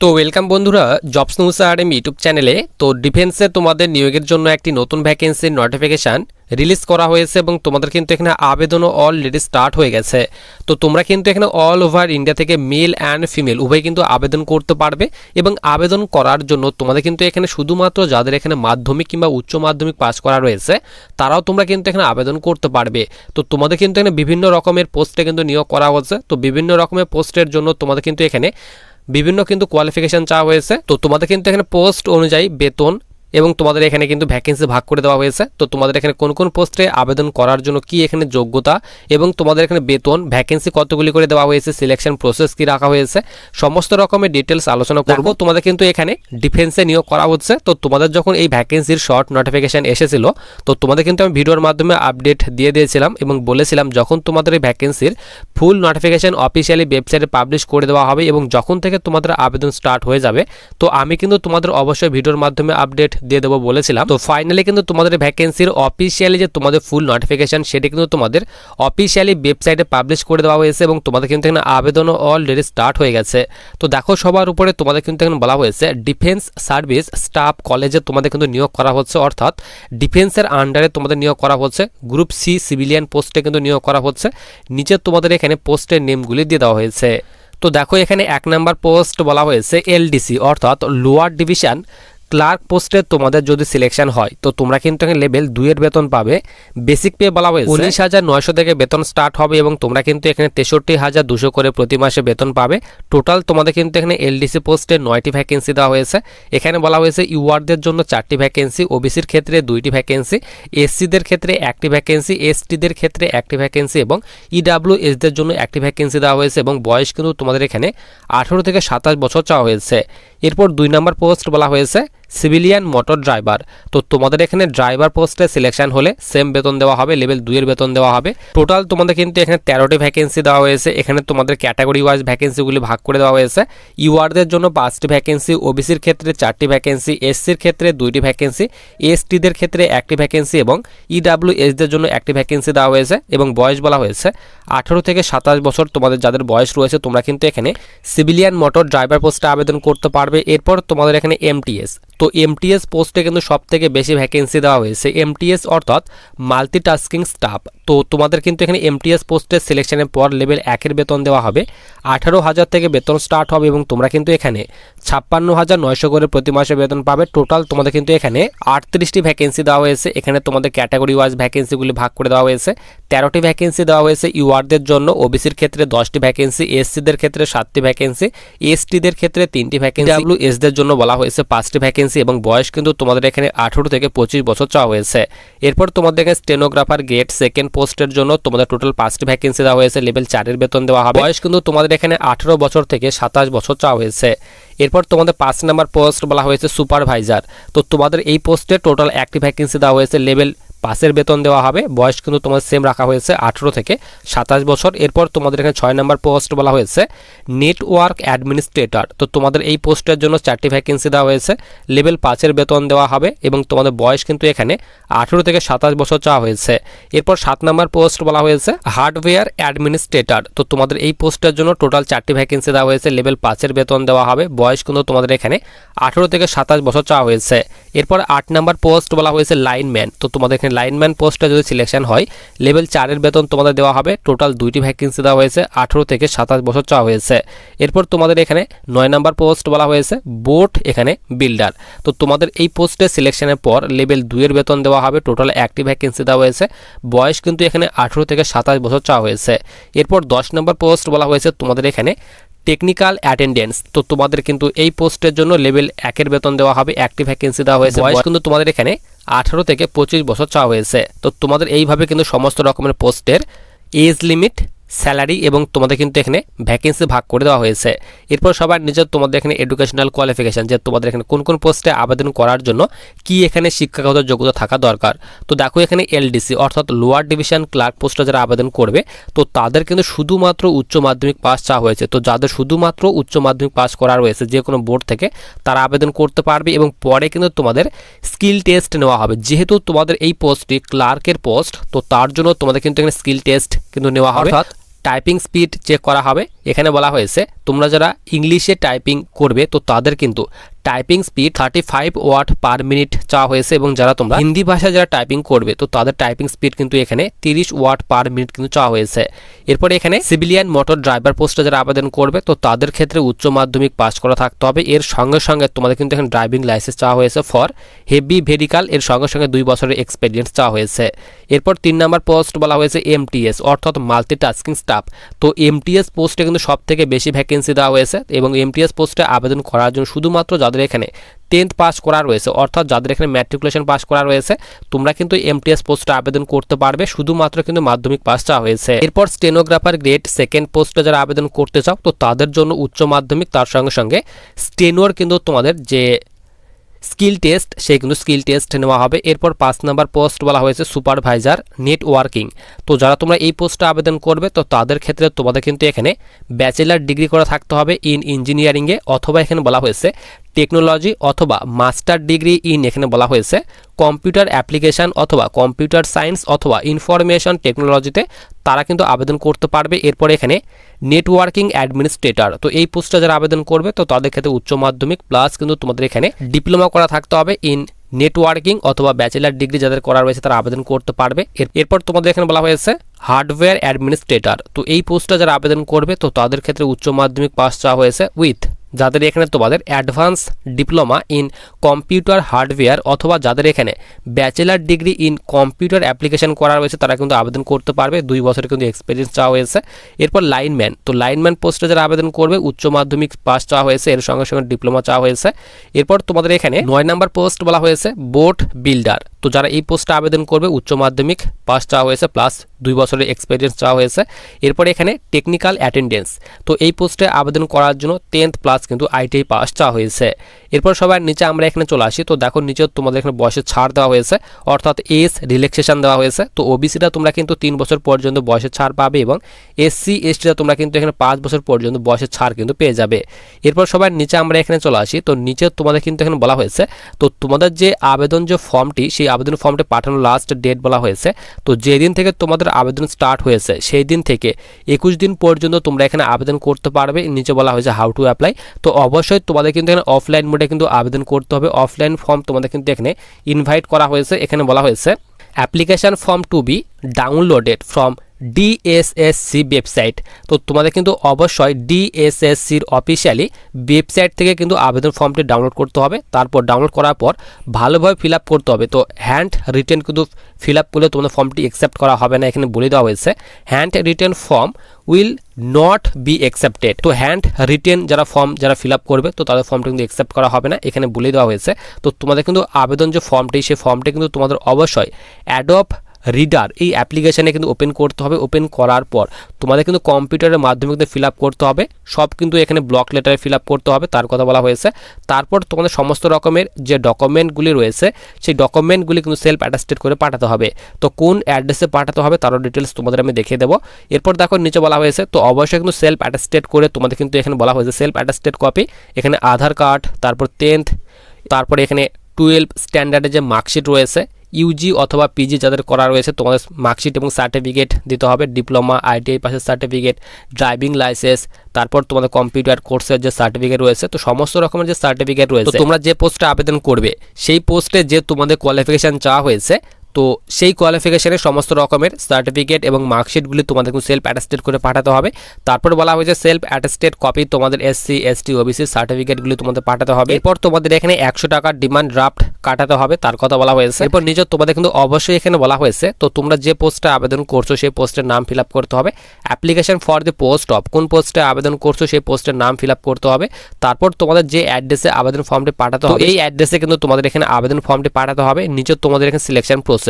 তো ওয়েলকাম বন্ধুরা, jobs news RM YouTube চ্যানেলে। তো ডিফেন্সে তোমাদের নিয়োগের জন্য একটি নতুন ভ্যাকেন্সির নোটিফিকেশান রিলিজ করা হয়েছে এবং তোমাদের কিন্তু এখানে আবেদনও অলরেডি স্টার্ট হয়ে গেছে। তো তোমরা কিন্তু এখানে অল ওভার ইন্ডিয়া থেকে মেল অ্যান্ড ফিমেল উভয় কিন্তু আবেদন করতে পারবে এবং আবেদন করার জন্য তোমাদের কিন্তু এখানে শুধুমাত্র যাদের এখানে মাধ্যমিক কিংবা উচ্চ মাধ্যমিক পাস করা রয়েছে তারাও তোমরা কিন্তু এখানে আবেদন করতে পারবে। তো তোমাদের কিন্তু এখানে বিভিন্ন রকমের পোস্টে কিন্তু নিয়োগ করা হচ্ছে। তো বিভিন্ন রকমের পোস্টের জন্য তোমাদের কিন্তু এখানে বিভিন্ন কিন্তু কোয়ালিফিকেশন চাওয়া হয়েছে। তো তোমাদের কিন্তু এখানে পোস্ট অনুযায়ী বেতন এবং তোমাদের এখানে কিন্তু ভ্যাকেন্সি ভাগ করে দেওয়া হয়েছে। তো তোমাদের এখানে কোন কোন পোস্টে আবেদন করার জন্য কি এখানে যোগ্যতা এবং তোমাদের এখানে বেতন, ভ্যাকেন্সি কতগুলি করে দেওয়া হয়েছে, সিলেকশন প্রসেস কি রাখা হয়েছে, সমস্ত রকমের ডিটেলস আলোচনা করব। তোমাদের কিন্তু এখানে ডিফেন্সে নিয়োগ করা হচ্ছে। তো তোমাদের যখন এই ভ্যাকেন্সির শর্ট নোটিফিকেশন এসেছিল তো তোমাদের কিন্তু আমি ভিডিওর মাধ্যমে আপডেট দিয়ে দিয়েছিলাম এবং বলেছিলাম যখন তোমাদের এই ভ্যাকেন্সির ফুল নোটিফিকেশন অফিসিয়ালি ওয়েবসাইটে পাবলিশ করে দেওয়া হবে এবং যখন থেকে তোমাদের আবেদন স্টার্ট হয়ে যাবে তো আমি কিন্তু তোমাদের অবশ্যই ভিডিওর মাধ্যমে আপডেট দিয়ে দেবো বলেছিলাম। তো ফাইনালি কিন্তু তোমাদের ভ্যাকেন্সির অফিসিয়ালি যে তোমাদের ফুল নোটিফিকেশন সেটা কিন্তু তোমাদের অফিসিয়ালি ওয়েবসাইটে পাবলিশ করে দেওয়া হয়েছে এবং তোমাদের কিন্তু এখানে আবেদনও অলরেডি স্টার্ট হয়ে গেছে। তো দেখো সবার উপরে তোমাদের কিন্তু এখানে বলা হয়েছে ডিফেন্স সার্ভিস স্টাফ কলেজে তোমাদের কিন্তু নিয়োগ করা হচ্ছে, অর্থাৎ ডিফেন্সের আন্ডারে তোমাদের নিয়োগ করা হচ্ছে। গ্রুপ সি সিভিলিয়ান পোস্টে কিন্তু নিয়োগ করা হচ্ছে। নিচে তোমাদের এখানে পোস্টের নেমগুলি দিয়ে দেওয়া হয়েছে। তো দেখো এখানে 1 নম্বর পোস্ট বলা হয়েছে এলডিসি অর্থাৎ লোয়ার ডিভিশন ক্লার্ক পোস্টে তোমাদের যদি সিলেকশন হয় তো তোমরা কিন্তু এখানে লেভেল 2 এর বেতন পাবে। বেসিক পে বলা হয়েছে 19,900 থেকে বেতন স্টার্ট হবে এবং তোমরা কিন্তু এখানে 63,200 করে প্রতি মাসে বেতন পাবে। টোটাল তোমাদের কিন্তু এখানে এলডিসি পোস্টে 9টি ভ্যাকেন্সি দেওয়া হয়েছে। এখানে বলা হয়েছে ইউআরদের জন্য 4টি ভ্যাকেন্সি, ওবিসির ক্ষেত্রে 2টি ভ্যাকেন্সি, এসসিদের ক্ষেত্রে 1টি ভ্যাকেন্সি, এসটিদের ক্ষেত্রে 1টি ভ্যাকেন্সি এবং ইডাব্লিউএসদের জন্য 1টি ভ্যাকেন্সি দেওয়া হয়েছে এবং বয়স কিন্তু তোমাদের এখানে 18 থেকে 27 বছর চাওয়া হয়েছে। এরপর 2 নম্বর পোস্ট বলা হয়েছে সিভিলিয়ান মোটর ড্রাইভার। তো তোমাদের এখানে ড্রাইভার পোস্টে সিলেকশন হলে সেম বেতন দেওয়া হবে, লেভেল 2 এর বেতন দেওয়া হবে। টোটাল তোমাদের কিন্তু এখানে 13টি ভ্যাকেন্সি দেওয়া হয়েছে। এখানে তোমাদের ক্যাটাগরি ওয়াইজ ভ্যাকেন্সিগুলি ভাগ করে দেওয়া হয়েছে। ইউআরদের জন্য 5টি ভ্যাকেন্সি, ওবিসির ক্ষেত্রে 4টি ভ্যাকেন্সি, এসসির ক্ষেত্রে 2টি ভ্যাকেন্সি, এসটিদের ক্ষেত্রে 1টি ভ্যাকেন্সি এবং ইডাব্লিউএসদের জন্য 1টি ভ্যাকেন্সি দেওয়া হয়েছে এবং বয়স বলা হয়েছে 18 থেকে 27 বছর তোমাদের যাদের বয়স রয়েছে তোমরা কিন্তু এখানে সিভিলিয়ান মোটর ড্রাইভার পোস্টে আবেদন করতে পারবে। এরপর তোমাদের এখানে এমটিএস, তো এমটিএস পোস্টে কিন্তু সবথেকে বেশি ভ্যাকেন্সি দেওয়া হয়েছে। এমটিএস অর্থাৎ মাল্টিটাস্কিং স্টাফ। তো তোমাদের কিন্তু এখানে এমটিএস পোস্টের সিলেকশনের পর লেভেল 1 এর বেতন দেওয়া হবে। 18,000 থেকে বেতন স্টার্ট হবে এবং তোমরা কিন্তু এখানে 56,900 করে প্রতি মাসে বেতন পাবে। টোটাল তোমাদের কিন্তু এখানে 38টি ভ্যাকেন্সি দেওয়া হয়েছে। এখানে তোমাদের ক্যাটাগরি ওয়াইজ ভ্যাকেন্সিগুলি ভাগ করে দেওয়া হয়েছে। 13টি ভ্যাকেন্সি দেওয়া হয়েছে ইউআরদের জন্য, ওবিসির ক্ষেত্রে 10টি ভ্যাকেন্সি, এসসিদের ক্ষেত্রে 7টি ভ্যাকেন্সি, এসটিদের ক্ষেত্রে 3টি ভ্যাকেন্সি, ডাব্লিউএসদের জন্য বলা হয়েছে 5টি ভ্যাকেন্সি এবং বয়স কিন্তু তোমাদের এখানে 18 থেকে 25 বছর চাওয়া হয়েছে। এরপর তোমাদের এখানে স্টেনোগ্রাফার গেট সেকেন্ড পোস্টের জন্য তোমাদের টোটাল 5টি ভ্যাকেন্সি দেওয়া হয়েছে, লেভেল 4 এর বেতন দেওয়া হবে। বয়স কিন্তু তোমাদের এখানে 18 বছর থেকে 27 বছর চাওয়া হয়েছে। এরপর তোমাদের 5 নম্বর পোস্ট বলা হয়েছে সুপারভাইজার। তো তোমাদের এই পোস্টে টোটাল 1টি ভ্যাকেন্সি দেওয়া হয়েছে, লেভেল 5 এর বেতন দেওয়া হবে। বয়স কিন্তু তোমাদের সেম রাখা হয়েছে 18 থেকে 27 বছর। এরপর তোমাদের এখানে 6 নম্বর পোস্ট বলা হয়েছে নেটওয়ার্ক অ্যাডমিনিস্ট্রেটর। তো তোমাদের এই পোস্টের জন্য 4টি ভ্যাকেন্সি দেওয়া হয়েছে, লেভেল 5 এর বেতন দেওয়া হবে এবং তোমাদের বয়স কিন্তু এখানে 18 থেকে 27 বছর চাওয়া হয়েছে। এরপর 7 নম্বর পোস্ট বলা হয়েছে হার্ডওয়্যার অ্যাডমিনিস্ট্রেটর। তো তোমাদের এই পোস্টের জন্য টোটাল 4টি ভ্যাকেন্সি দেওয়া হয়েছে, লেভেল 5 এর বেতন দেওয়া হবে। বয়স কিন্তু তোমাদের এখানে 18 থেকে 27 বছর চাওয়া হয়েছে। এরপর 8 নম্বর পোস্ট বলা হয়েছে লাইনম্যান। তো তোমাদের এখানে লাইনম্যান পোস্টে যদি সিলেকশন হয় লেভেল 4 এর বেতন তোমাদের দেওয়া হবে। টোটাল 2টি ভ্যাকেন্সি দেওয়া হয়েছে, 18 থেকে 27 বছর চাওয়া হয়েছে। এরপর তোমাদের এখানে 9 নম্বর পোস্ট বলা হয়েছে বোট এখানে বিল্ডার। তো তোমাদের এই পোস্টে সিলেকশনের পর লেভেল 2 এর বেতন দেওয়া হবে। টোটাল 1টি ভ্যাকেন্সি দেওয়া হয়েছে, বয়স কিন্তু এখানে 18 থেকে 27 বছর চাওয়া হয়েছে। এরপর 10 নম্বর পোস্ট বলা হয়েছে তোমাদের এখানে টেকনিক্যাল অ্যাটেন্ডেন্স। তো তোমাদের কিন্তু এই পোস্টের জন্য লেভেল 1 এর বেতন দেওয়া হবে, 1টি ভ্যাকেন্সি দেওয়া হয়েছে। বয়স কিন্তু তোমাদের এখানে 18 থেকে 25 বছর চাওয়া হয়েছে। তো তোমাদের এইভাবে কিন্তু সমস্ত রকমের পোস্টের এজ লিমিট, স্যালারি এবং তোমাদের কিন্তু এখানে ভ্যাকেন্সি ভাগ করে দেওয়া হয়েছে। এরপর সবার নিজের তোমাদের এখানে এডুকেশনাল কোয়ালিফিকেশান, যে তোমাদের এখানে কোন কোন পোস্টে আবেদন করার জন্য কি এখানে শিক্ষাগত যোগ্যতা থাকা দরকার। তো দেখো এখানে এলডিসি অর্থাৎ লোয়ার ডিভিশন ক্লার্ক পোস্টে যারা আবেদন করবে তো তাদের কিন্তু শুধুমাত্র উচ্চ মাধ্যমিক পাস চাওয়া হয়েছে। তো যাদের শুধুমাত্র উচ্চ মাধ্যমিক পাস করা রয়েছে যে কোনো বোর্ড থেকে তারা আবেদন করতে পারবে এবং পরে কিন্তু তোমাদের স্কিল টেস্ট নেওয়া হবে। যেহেতু তোমাদের এই পোস্টটি ক্লার্কের পোস্ট তো তার জন্য তোমাদের কিন্তু এখানে স্কিল টেস্ট কিন্তু নেওয়া হবে, অর্থাৎ টাইপিং স্পিড চেক করা হবে এখানে বলা হয়েছে তোমরা যারা ইংলিশে টাইপিং করবে তো তাদের কিন্তু typing speed 35 word per minute চাওয়া হয়েছে এবং যারা তোমরা হিন্দি ভাষায় যারা টাইপিং করবে তো তাদের টাইপিং স্পিড কিন্তু এখানে 30 ওয়াট পার মিনিট কিন্তু চাওয়া হয়েছে। এরপরে এখানে সিভিলিয়ান মোটর ড্রাইভার পোস্টে যারা আবেদন করবে তো তাদের ক্ষেত্রে উচ্চ মাধ্যমিক পাস করা থাকতে হবে। এর সঙ্গে সঙ্গে তোমাদের কিন্তু এখানে ড্রাইভিং লাইসেন্স চাওয়া হয়েছে ফর হেভি ভেহিকল, এর সঙ্গে সঙ্গে 2 বছরের এক্সপিরিয়েন্স চাওয়া হয়েছে। এরপর 3 নম্বর পোস্ট বলা হয়েছে এমটিএস অর্থাৎ মাল্টিটাস্কিং স্টাফ। তো এমটিএস পোস্টে কিন্তু সব থেকে বেশি ভ্যাকেন্সি দেওয়া হয়েছে এবং এমটিএস পোস্টে আবেদন করার জন্য শুধুমাত্র যাদের এখানে 10th পাস করা রয়েছে অর্থাৎ যাদের এখানে ম্যাট্রিকুলেশন পাস করা রয়েছে তোমরা কিন্তু এমটিএস পোস্টে আবেদন করতে পারবে, শুধুমাত্র কিন্তু মাধ্যমিক পাস চাওয়া হয়েছে। এরপর স্টেনোগ্রাফার গ্রেড 2nd পোস্টে যারা আবেদন করতে চাও তো তাদের জন্য উচ্চ মাধ্যমিক, তার সঙ্গে সঙ্গে স্টেনোর কিন্তু তোমাদের যে স্কিল টেস্ট সেই কিন্তু স্কিল টেস্ট নেওয়া হবে। এরপর 5 নম্বর পোস্ট বলা হয়েছে সুপারভাইজার নেটওয়ার্কিং। তো যারা তোমরা এই পোস্টে আবেদন করবে তো তাদের ক্ষেত্রে তোমাদের কিন্তু এখানে ব্যাচেলার ডিগ্রি করা থাকতে হবে ইন ইঞ্জিনিয়ারিংয়ে, অথবা এখানে বলা হয়েছে টেকনোলজি অথবা মাস্টার ডিগ্রি ইন এখানে বলা হয়েছে কম্পিউটার অ্যাপ্লিকেশন অথবা কম্পিউটার সায়েন্স অথবা ইনফরমেশন টেকনোলজিতে তারা কিন্তু আবেদন করতে পারবে। এরপর এখানে নেটওয়ার্কিং অ্যাডমিনিস্ট্রেটর, তো এই পোস্টে যারা আবেদন করবে তো তাদের ক্ষেত্রে উচ্চ মাধ্যমিক প্লাস কিন্তু তোমাদের এখানে ডিপ্লোমা করা থাকতে হবে ইন নেটওয়ার্কিং অথবা ব্যাচেলার ডিগ্রি যাদের করা রয়েছে তারা আবেদন করতে পারবে। এরপর তোমাদের এখানে বলা হয়েছে হার্ডওয়্যার অ্যাডমিনিস্ট্রেটর, তো এই পোস্টে যারা আবেদন করবে তো তাদের ক্ষেত্রে উচ্চ মাধ্যমিক পাস চাওয়া হয়েছে উইথ যাদের এখানে তোমাদের advance diploma in computer hardware অথবা যাদের এখানে bachelor degree in computer application করা রয়েছে তারা কিন্তু আবেদন করতে পারবে, 2 বছরের কিন্তু এক্সপিরিয়েন্স চাওয়া হয়েছে। এরপর লাইনম্যান, তো লাইনম্যান পোস্টে যারা আবেদন করবে উচ্চ মাধ্যমিক পাস চাওয়া হয়েছে, এর সঙ্গে সঙ্গে ডিপ্লোমা চাওয়া হয়েছে। এরপর তোমাদের এখানে 9 নম্বর পোস্ট বলা হয়েছে বোট বিল্ডার, তো যারা এই পোস্টে আবেদন করবে উচ্চ মাধ্যমিক পাস চাওয়া হয়েছে প্লাস 2 বছরের এক্সপিরিয়েন্স চাওয়া হয়েছে। এরপর এখানে টেকনিক্যাল অ্যাটেন্ডেন্স, তো এই পোস্টে আবেদন করার জন্য 10th প্লাস কিন্তু আইটিআই পাস চাওয়া হয়েছে। এরপর সবার নিচে আমরা এখানে চলে আসি, তো দেখো নিচে তোমাদের এখানে বয়সের ছাড় দেওয়া হয়েছে অর্থাৎ এজ রিল্যাক্সেশন দেওয়া হয়েছে। তো ওবিসিটা তোমরা কিন্তু 3 বছর পর্যন্ত বয়সের ছাড় পাবে এবং এসসি এসটিটা তোমরা কিন্তু এখানে 5 বছর পর্যন্ত বয়সের ছাড় কিন্তু পেয়ে যাবে। এরপর সবার নিচে আমরা এখানে চলে আসি, তো নিচে তোমাদের কিন্তু এখানে বলা হয়েছে তো তোমাদের যে আবেদন যে ফর্মটি সেই আবেদন ফর্মটি পাঠানোর লাস্ট ডেট বলা হয়েছে। তো যেদিন থেকে তোমাদের আবেদন স্টার্ট হয়েছে সেই দিন থেকে 21 দিন পর্যন্ত তোমরা এখানে আবেদন করতে পারবে। নিচে বলা হয়েছে হাউ টু অ্যাপ্লাই, তো অবশ্যই তোমাদের কিন্তু এখানে অফলাইন মোডে কিন্তু আবেদন করতে হবে। অফলাইন ফর্ম তোমাদের কিন্তু এখানে ইনভাইট করা হয়েছে। এখানে বলা হয়েছে application form to be downloaded from DSSC website, তো তোমাদের কিন্তু অবশ্যই ডিএসএসসির অফিসিয়ালি ওয়েবসাইট থেকে কিন্তু আবেদন ফর্মটি ডাউনলোড করতে হবে। তারপর ডাউনলোড করার পর ভালোভাবে ফিল আপ করতে হবে। তো হ্যান্ড রিটেন কিন্তু ফিল আপ করলে তোমাদের ফর্মটি অ্যাকসেপ্ট করা হবে না, এখানে বলে দেওয়া হয়েছে hand written form will not be accepted. তো হ্যান্ড রিটেন যারা ফর্ম যারা ফিল আপ করবে তো তাদের ফর্মটি কিন্তু অ্যাকসেপ্ট করা হবে না, এখানে বলে দেওয়া হয়েছে। তো তোমাদের কিন্তু আবেদন যে ফর্মটি সেই ফর্মটি কিন্তু তোমাদের অবশ্যই অ্যাডোব রিডার এই অ্যাপ্লিকেশানে কিন্তু ওপেন করতে হবে। ওপেন করার পর তোমাদের কিন্তু কম্পিউটারের মাধ্যমে কিন্তু ফিল আপ করতে হবে, সব কিন্তু এখানে ব্লক লেটারে ফিল আপ করতে হবে তার কথা বলা হয়েছে। তারপর তোমাদের সমস্ত রকমের যে ডকুমেন্টগুলি রয়েছে সেই ডকুমেন্টগুলি কিন্তু সেলফ অ্যাটাস্টেড করে পাঠাতে হবে। তো কোন অ্যাড্রেসে পাঠাতে হবে তারও ডিটেলস তোমাদের আমি দেখিয়ে দেবো। এরপর দেখো নিচে বলা হয়েছে তো অবশ্যই কিন্তু সেলফ অ্যাটাস্টেড করে তোমাদের কিন্তু এখানে বলা হয়েছে সেলফ অ্যাটাস্টেড কপি, এখানে আধার কার্ড, তারপর 10th, তারপরে এখানে 12 স্ট্যান্ডার্ডের যে মার্কশিট রয়েছে, ইউজি অথবা পিজি যাদের করা রয়েছে তোমাদের মার্কশিট এবং সার্টিফিকেট দিতে হবে, ডিপ্লোমা আইটিআই পাসের সার্টিফিকেট, ড্রাইভিং লাইসেন্স, তারপর তোমাদের কম্পিউটার কোর্সের যে সার্টিফিকেট রয়েছে, তো সমস্ত রকমের যে সার্টিফিকেট রয়েছে তোমরা যে পোস্টে আবেদন করবে সেই পোস্টে যে তোমাদের কোয়ালিফিকেশান চাওয়া হয়েছে তো সেই কোয়ালিফিকেশনের সমস্ত রকমের সার্টিফিকেট এবং মার্কশিটগুলি তোমাদেরকে সেলফ অ্যাটাস্টেড করে পাঠাতে হবে। তারপর বলা হয়েছে সেলফ অ্যাটাস্টেড কপি তোমাদের এসসি এসটি ওবিসি সার্টিফিকেটগুলি তোমাদের পাঠাতে হবে। এরপর তোমাদের এখানে 100 টাকার ডিমান্ড ড্রাফট কাটাতে হবে তার কথা বলা হয়েছে। এরপর নিজের তোমাদের কিন্তু অবশ্যই এখানে বলা হয়েছে তো তোমরা যে পোস্টে আবেদন করছো সেই পোস্টের নাম ফিল আপ করতে হবে। Application for the post of, কোন পোস্টে আবেদন করছো সেই পোস্টের নাম ফিল আপ করতে হবে। তারপর তোমাদের যে অ্যাড্রেসে আবেদন ফর্মটি পাঠাতে হবে এই অ্যাড্রেসে কিন্তু তোমাদের এখানে আবেদন ফর্মটি পাঠাতে হবে। নিচে তোমাদের এখানে সিলেকশন প্রসেস,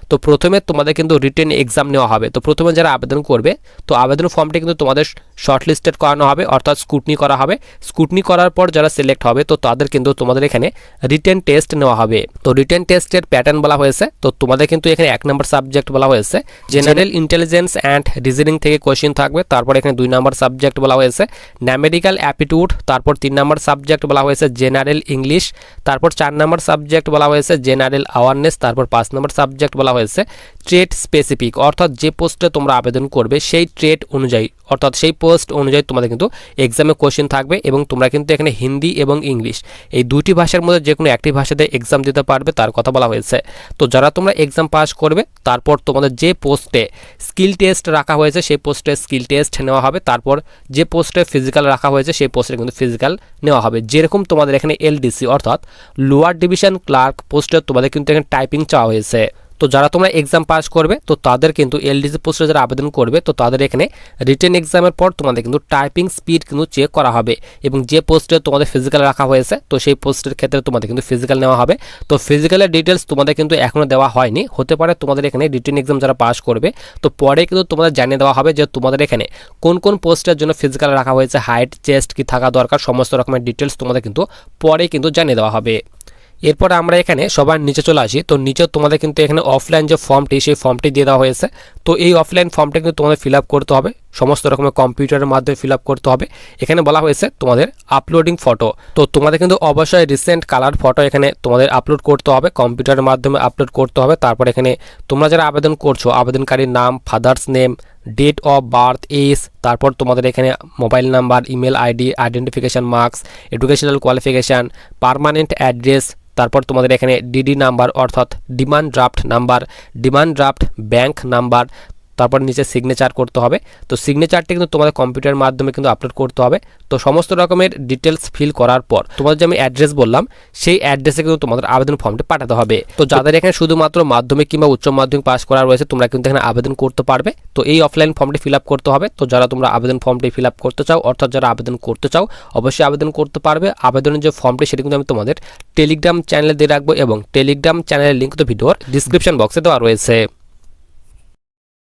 তো প্রথমে তোমাদের কিন্তু রিটেন এক্সাম নেওয়া হবে। তো প্রথমে যারা আবেদন করবে তো আবেদন ফর্মটি কিন্তু তোমাদের শর্টলিস্টেড করানো হবে অর্থাৎ স্কুটনি করা হবে। স্কুটনি করার পর যারা সিলেক্ট হবে তো তাদের কিন্তু তোমাদের এখানে রিটেন টেস্ট নেওয়া হবে। হবে। তো রিটেন টেস্টের প্যাটার্ন বলা হয়েছে, তো তোমাদের কিন্তু এখানে 1 নম্বর সাবজেক্ট বলা হয়েছে জেনারেল ইন্টেলিজেন্স অ্যান্ড রিজনিং থেকে কোশ্চেন থাকবে। তারপর এখানে 2 নম্বর সাবজেক্ট বলা হয়েছে ন্যামেরিক্যাল অ্যাপটিটিউড। তারপর 3 নম্বর সাবজেক্ট বলা হয়েছে জেনারেল ইংলিশ। তারপর 4 নম্বর সাবজেক্ট বলা হয়েছে জেনারেল অ্যাওয়ারনেস। তারপর 5 নম্বর সাবজেক্ট বলা হয়েছে ট্রেড স্পেসিফিক, অর্থাৎ যে পোস্টে তোমরা আবেদন করবে সেই ট্রেড অনুযায়ী অর্থাৎ সেই পোস্ট অনুযায়ী তোমাদের কিন্তু এক্সামে কোশ্চেন থাকবে এবং তোমরা কিন্তু এখানে হিন্দি এবং ইংলিশ এই দুইটি ভাষার মধ্যে যে কোনো একটি ভাষাতে এক্সাম দিতে পারবে তার কথা বলা হয়েছে। তো যারা তোমরা এক্সাম পাস করবে তারপর তোমাদের যে পোস্টে স্কিল টেস্ট রাখা হয়েছে সেই পোস্টে স্কিল টেস্ট নেওয়া হবে। তারপর যে পোস্টে ফিজিক্যাল রাখা হয়েছে সেই পোস্টে কিন্তু ফিজিক্যাল নেওয়া হবে। যেরকম তোমাদের এখানে এলডিসি অর্থাৎ লোয়ার ডিভিশন ক্লার্ক পোস্টে তোমাদের কিন্তু এখানে টাইপিং চাওয়া হয়েছে। তো যারা তোমরা এক্সাম পাস করবে তো তাদের কিন্তু এলডিসি পোস্টে যারা আবেদন করবে তো তাদের এখানে রিটেন এক্সামের পর তোমাদের কিন্তু টাইপিং স্পিড কিন্তু চেক করা হবে এবং যে পোস্টে তোমাদের ফিজিক্যাল রাখা হয়েছে তো সেই পোস্টের ক্ষেত্রে তোমাদের কিন্তু ফিজিক্যাল নেওয়া হবে। তো ফিজিক্যালের ডিটেলস তোমাদের কিন্তু এখনও দেওয়া হয়নি, হতে পারে তোমাদের এখানে রিটেন এক্সাম যারা পাস করবে তো পরে কিন্তু তোমাদের জানিয়ে দেওয়া হবে যে তোমাদের এখানে কোন কোন পোস্টের জন্য ফিজিক্যাল রাখা হয়েছে, হাইট চেস্ট কি থাকা দরকার, সমস্ত রকমের ডিটেলস তোমাদের কিন্তু পরে কিন্তু জানিয়ে দেওয়া হবে। এরপর আমরা এখানে সবার নিচে চলে আসি। তো নিচে তোমাদের কিন্তু এখানে অফলাইন যে ফর্মটি সেই ফর্মটি দিয়ে দেওয়া হয়েছে। তো এই অফলাইন ফর্মটা কিন্তু তোমাদের ফিল আপ করতে হবে, সমস্ত রকমের কম্পিউটারের মাধ্যমে ফিল আপ করতে হবে। এখানে বলা হয়েছে তোমাদের আপলোডিং ফটো, তো তোমাদের কিন্তু অবশ্যই রিসেন্ট কালার ফটো এখানে তোমাদের আপলোড করতে হবে, কম্পিউটারের মাধ্যমে আপলোড করতে হবে। তারপর এখানে তোমরা যারা আবেদন করছো আবেদনকারীর নাম, father's name, date of birth, age, তারপর তোমাদের এখানে mobile number, email ID, identification marks, educational qualification, permanent address, তারপর তোমাদের এখানে ডিডি নাম্বার অর্থাৎ demand draft number, demand draft bank number, তারপর নিচে সিগনেচার করতে হবে। তো সিগনেচারটি কিন্তু তোমাদের কম্পিউটারের মাধ্যমে কিন্তু আপলোড করতে হবে। তো সমস্ত রকমের ডিটেলস ফিল করার পর তোমাদের যে আমি অ্যাড্রেস বললাম সেই অ্যাড্রেসে কিন্তু তোমাদের আবেদন ফর্মটি পাঠাতে হবে। তো যাদের এখানে শুধুমাত্র মাধ্যমিক কিংবা উচ্চ মাধ্যমিক পাস করা রয়েছে তোমরা কিন্তু এখানে আবেদন করতে পারবে। তো এই অফলাইন ফর্মটি ফিল আপ করতে হবে। তো যারা তোমরা আবেদন ফর্মটি ফিল আপ করতে চাও অর্থাৎ যারা আবেদন করতে চাও অবশ্যই আবেদন করতে পারবে। আবেদনের যে ফর্মটি সেটি কিন্তু আমি তোমাদের টেলিগ্রাম চ্যানেলে দিয়ে রাখবো এবং টেলিগ্রাম চ্যানেলের লিঙ্ক তো ভিডিওর ডিসক্রিপশন বক্সে দেওয়া রয়েছে।